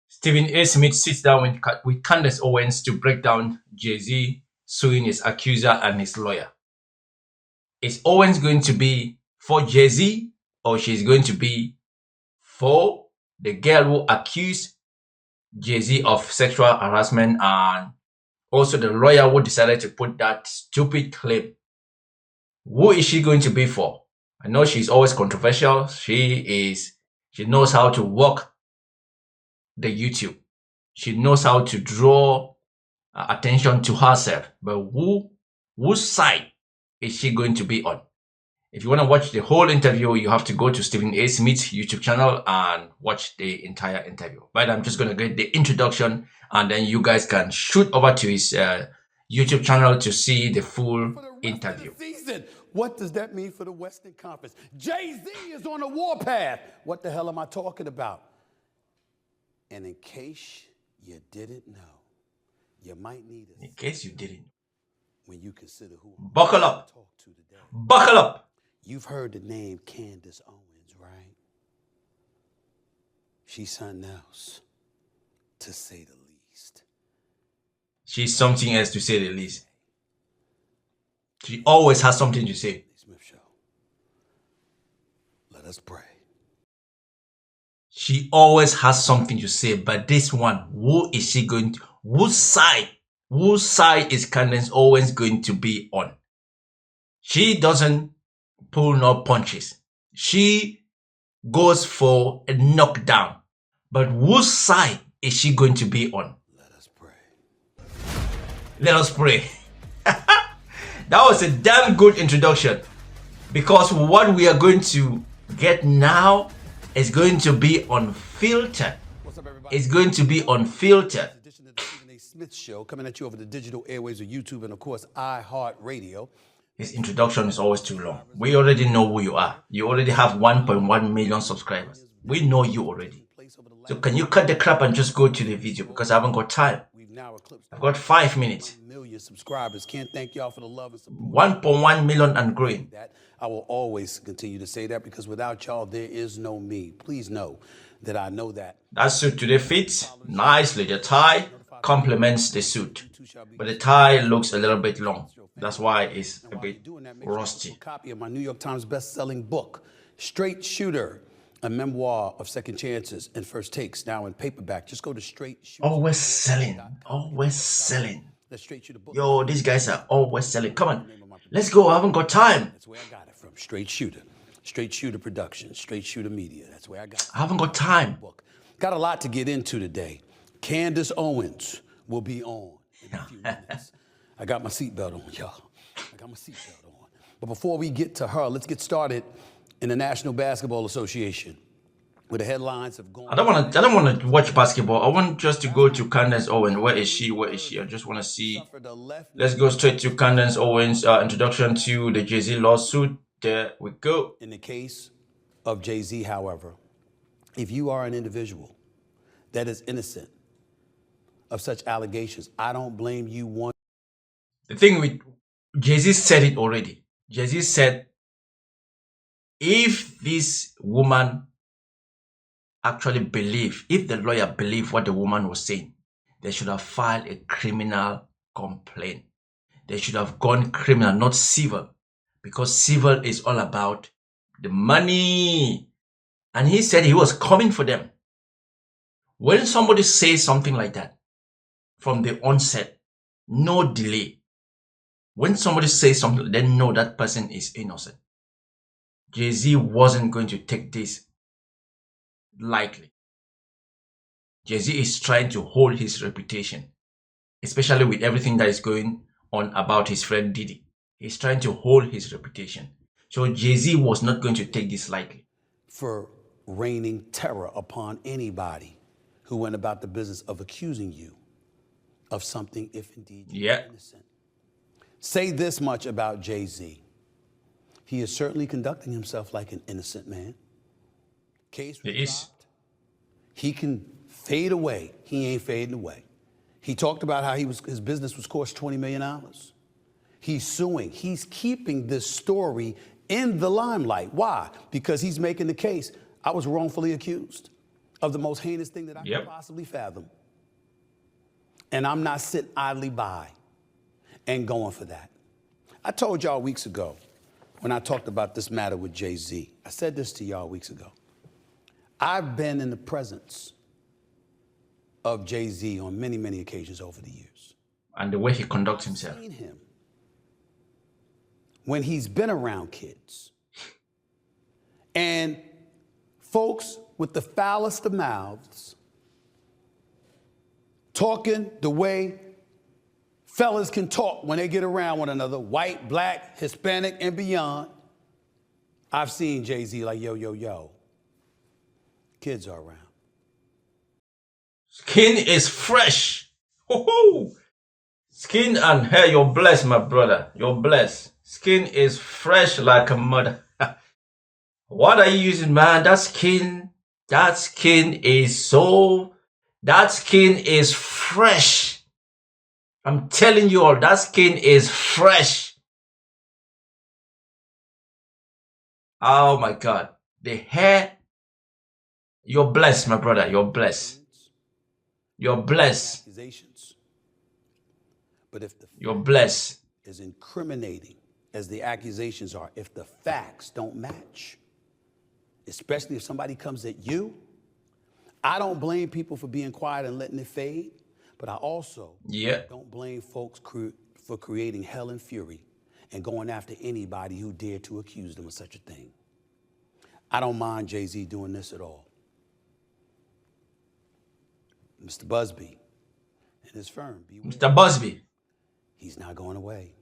Stephen A. Smith sits down with Candace Owens to break down Jay-Z suing his accuser and his lawyer. Is Owens going to be for Jay-Z, or she's going to be for the girl who accused Jay-Z of sexual harassment, and also the lawyer who decided to put that stupid claim? Who is she going to be for? I know she's always controversial. She knows how to work the YouTube. She knows how to draw attention to herself. But whose side is she going to be on? If you want to watch the whole interview, you have to go to Stephen A. Smith's YouTube channel and watch the entire interview. But I'm just going to get the introduction, and then you guys can shoot over to his YouTube channel to see the full interview. What does that mean for the Western Conference? Jay-Z is on a warpath. What the hell am I talking about? And in case you didn't know, you might need a... In case you didn't. When you consider who... Buckle up. Talk to today. Buckle up. You've heard the name Candace Owens, right? She's something else, to say the least. She's something else, to say the least. She always has something to say. Smith Show. Let us pray. She always has something to say, but this one, who is she going to, whose side is Candace Owens going to be on? She doesn't pull no punches. She goes for a knockdown. But whose side is she going to be on? Let us pray. Let us pray. That was a damn good introduction, because what we are going to get now is going to be unfiltered. What's up, everybody? It's going to be unfiltered. Edition of the Stephen A. Smith Show, coming at you over the digital airwaves of YouTube and, of course, iHeartRadio. His introduction is always too long. We already know who you are. You already have 1.1 million subscribers. We know you already. So can you cut the crap and just go to the video, because I haven't got time. I've got 5 minutes. Million subscribers. Can't thank y'all for the love and support. 1.1 million and growing. I will always continue to say that, because without y'all, there is no me. Please know that I know that. That suit today fits nicely. The tie complements the suit, but the tie looks a little bit long. That's why it's a bit rusty. Copy of my New York Times best-selling book, Straight Shooter, a memoir of second chances and first takes, now in paperback. Just go to Straight Shooter. Always selling. Always selling. Yo, these guys are always selling. Come on, let's go. I haven't got time. That's where I got it from. Straight Shooter. Straight Shooter Productions. Straight Shooter Media. That's where I got it. I haven't got time. Got a lot to get into today. Candace Owens will be on in a few minutes. I got my seatbelt on, y'all. I got my seatbelt on. But before we get to her, let's get started in the National Basketball Association, where the headlines have gone. I don't want to watch basketball. I want just to go to Candace Owens. Where is she? Where is she? I just want to see. Let's go straight to Candace Owens' introduction to the Jay-Z lawsuit. There we go. In the case of Jay-Z, however, if you are an individual that is innocent of such allegations, I don't blame you one. The thing with Jay-Z said it already. Jay-Z said, if this woman actually believed, if the lawyer believed what the woman was saying, they should have filed a criminal complaint. They should have gone criminal, not civil, because civil is all about the money. And he said he was coming for them. When somebody says something like that, from the onset, no delay. When somebody says something, they know that person is innocent. Jay-Z wasn't going to take this lightly. Jay-Z is trying to hold his reputation, especially with everything that is going on about his friend Diddy. He's trying to hold his reputation. So Jay-Z was not going to take this lightly. For raining terror upon anybody who went about the business of accusing you of something, if indeed you are innocent. Say this much about Jay-Z. He is certainly conducting himself like an innocent man. Case dropped. He can fade away. He ain't fading away. He talked about how his business was cost $20 million. He's suing. He's keeping this story in the limelight. Why? Because he's making the case. I was wrongfully accused. of the most heinous thing that I could possibly fathom. And I'm not sitting idly by and going for that. I told y'all weeks ago when I talked about this matter with Jay-Z, I said this to y'all weeks ago. I've been in the presence of Jay-Z on many, many occasions over the years. And the way he conducts himself. I've seen him when he's been around kids. And folks with the foulest of mouths talking the way fellas can talk when they get around one another, white, black, Hispanic, and beyond. I've seen Jay-Z like, yo, yo, yo. Kids are around. Skin is fresh. Woo-hoo. Skin and hair, you're blessed, my brother. You're blessed. Skin is fresh like a mother. What are you using, man? That skin is fresh. I'm telling you all, that skin is fresh. Oh my God. The hair, you're blessed, my brother. You're blessed. You're blessed. But if the you're blessed. As incriminating as the accusations are, if the facts don't match, especially if somebody comes at you, I don't blame people for being quiet and letting it fade, but I also don't blame folks for creating hell and fury and going after anybody who dared to accuse them of such a thing. I don't mind Jay-Z doing this at all. Mr. Busby and his firm. Mr. Busby. He's not going away.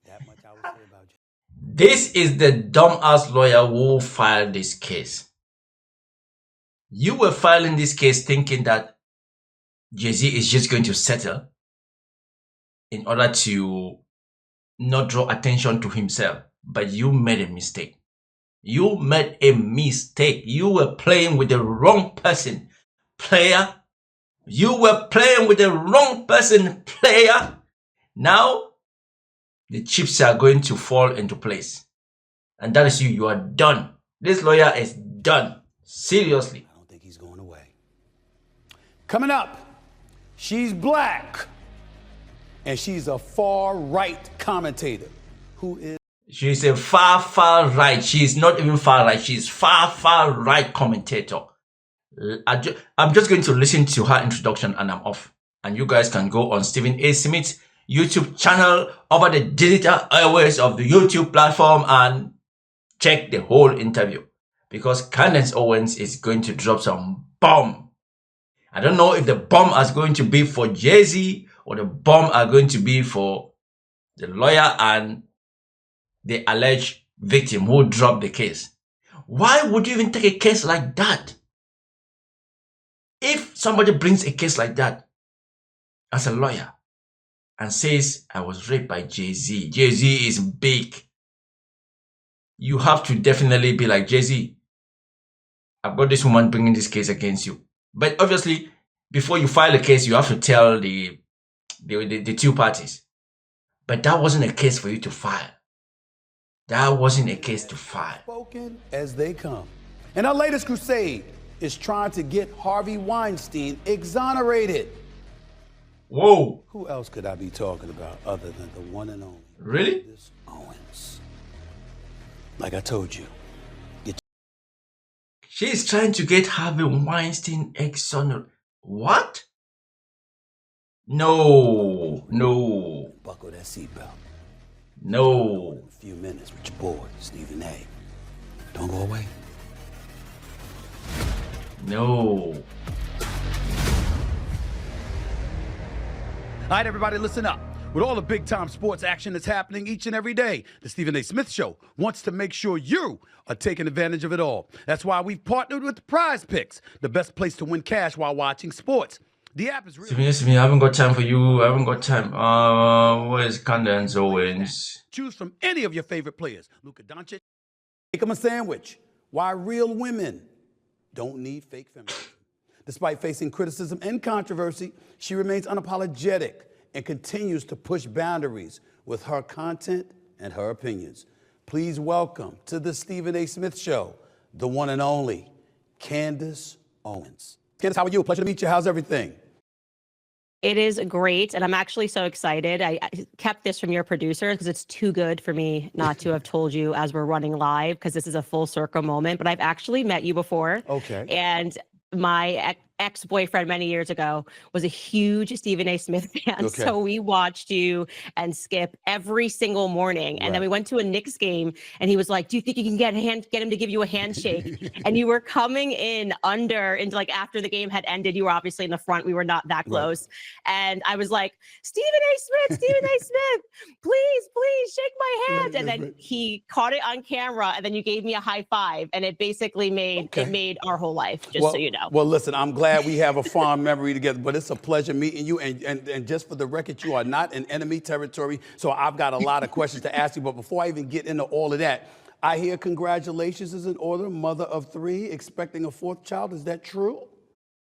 That much I would say about Jay. This is the dumbass lawyer who filed this case. You were filing this case thinking that Jay-Z is just going to settle in order to not draw attention to himself. But you made a mistake. You made a mistake. You were playing with the wrong person, player. You were playing with the wrong person, player. Now, the chips are going to fall into place. And that is you. You are done. This lawyer is done. Seriously. I don't think he's going away. Coming up, she's black. And she's a far-right commentator who is... She's a far right. She's not even far right. She's far right commentator. I'm just going to listen to her introduction and I'm off. And you guys can go on Stephen A. Smith's YouTube channel over the digital airways of the YouTube platform and check the whole interview. Because Candace Owens is going to drop some bomb. I don't know if the bomb is going to be for Jay-Z or the bomb are going to be for the lawyer and the alleged victim who dropped the case. Why would you even take a case like that? If somebody brings a case like that as a lawyer and says, I was raped by Jay-Z. Jay-Z is big. You have to definitely be like, Jay-Z, I've got this woman bringing this case against you. But obviously, before you file a case, you have to tell the two parties. But that wasn't a case for you to file. That wasn't a case to file. Spoken as they come. And our latest crusade is trying to get Harvey Weinstein exonerated. Whoa. Who else could I be talking about other than the one and only really? Candace Owens? Like I told you. She's trying to get Harvey Weinstein exonerated. What? No. Buckle that seatbelt. No. In a few minutes with your boy, Stephen A. Don't go away. No. All right, everybody, listen up. With all the big-time sports action that's happening each and every day, the Stephen A. Smith Show wants to make sure you are taking advantage of it all. That's why we've partnered with Prize Picks, the best place to win cash while watching sports. The app is really... Stephen, I haven't got time for you. I haven't got time. Where's Candace Owens? Choose from any of your favorite players. Luka Doncic. Make them a sandwich. Why real women don't need fake feminism. Despite facing criticism and controversy, she remains unapologetic and continues to push boundaries with her content and her opinions. Please welcome to the Stephen A. Smith Show, the one and only Candace Owens. Candace, how are you? Pleasure to meet you. How's everything? It is great, and I'm actually so excited. I kept this from your producer because it's too good for me not to have told you as we're running live, because this is a full circle moment. But I've actually met you before. Okay. And my ex-boyfriend many years ago was a huge Stephen A. Smith fan. Okay. So we watched you and Skip every single morning. And then we went to a Knicks game and he was like, do you think you can get him to give you a handshake? And you were coming into like after the game had ended, you were obviously in the front. We were not that close. And I was like, Stephen A. Smith, please shake my hand. And then he caught it on camera and then you gave me a high five. And it basically made our whole life, just so you know. Well, listen, I'm glad we have a fond memory together, but it's a pleasure meeting you. And just for the record, you are not in enemy territory, so I've got a lot of questions to ask you. But before I even get into all of that, I hear congratulations is in order, mother of 3, expecting a 4th child. Is that true?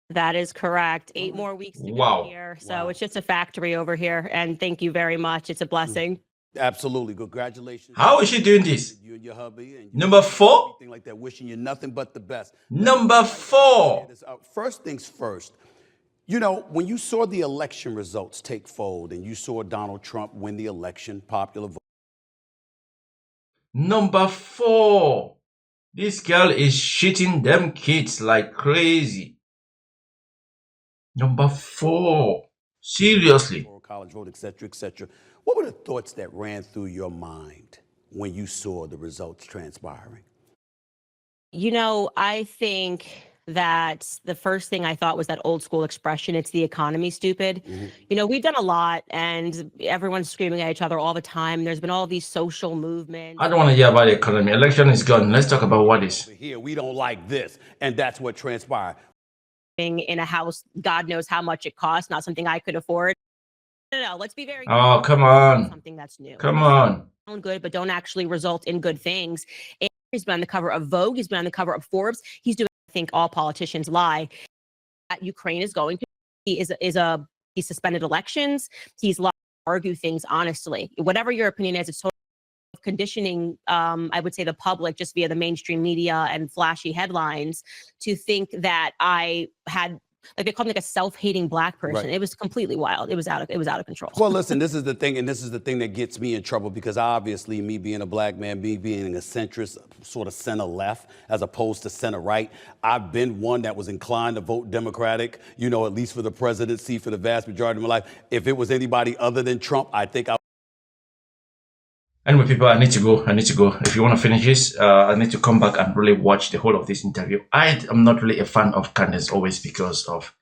That is correct. 8 more weeks to go here. So it's just a factory over here. And thank you very much. It's a blessing. Absolutely. Congratulations. How is she doing this? You and your hubby. And Number 4? Anything like that. Wishing you nothing but the best. Number 4. First things first. You know, when you saw the election results take fold and you saw Donald Trump win the election, popular vote. Number 4. This girl is shitting them kids like crazy. Number 4. Seriously. College vote, etc., etc. What were the thoughts that ran through your mind when you saw the results transpiring? You know, I think that the first thing I thought was that old school expression, it's the economy, stupid. You know, we've done a lot and everyone's screaming at each other all the time. There's been all these social movements. I don't want to hear about the economy. Election is gone. Let's talk about what is. Here, we don't like this. And that's what transpired. In a house, God knows how much it costs, not something I could afford. No, let's be very Oh, come on. Something that's new. Come on. Sound good, but don't actually result in good things. And he's been on the cover of Vogue. He's been on the cover of Forbes. He's doing, I think all politicians lie. That Ukraine is going to. He suspended elections. He's allowed to argue things honestly. Whatever your opinion is, it's totally conditioning, I would say, the public just via the mainstream media and flashy headlines to think that I had, like, they called me like a self-hating black person. It was completely wild. It was out of control. Well, listen, this is the thing, and this is the thing that gets me in trouble, because obviously me being a black man, me being a centrist, sort of center left as opposed to center right, I've been one that was inclined to vote Democratic, you know, at least for the presidency for the vast majority of my life. If it was anybody other than Trump, I think I. Anyway, people, I need to go. If you want to finish this, I need to come back and really watch the whole of this interview. I am not really a fan of Candace Owens because of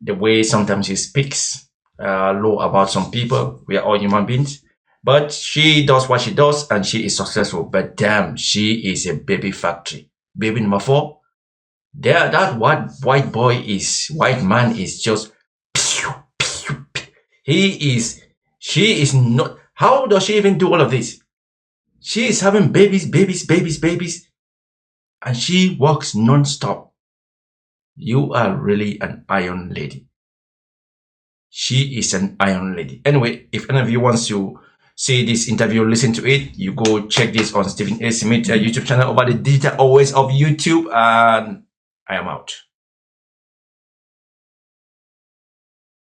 the way sometimes she speaks low about some people. We are all human beings. But she does what she does and she is successful. But damn, she is a baby factory. Baby number 4. That white man is just she is not. How does she even do all of this? She is having babies, and she works non-stop. You are really an iron lady. She is an iron lady. Anyway, if any of you wants to see this interview, listen to it, you go check this on Stephen A. Smith YouTube channel over the Digital Always of YouTube, and I am out.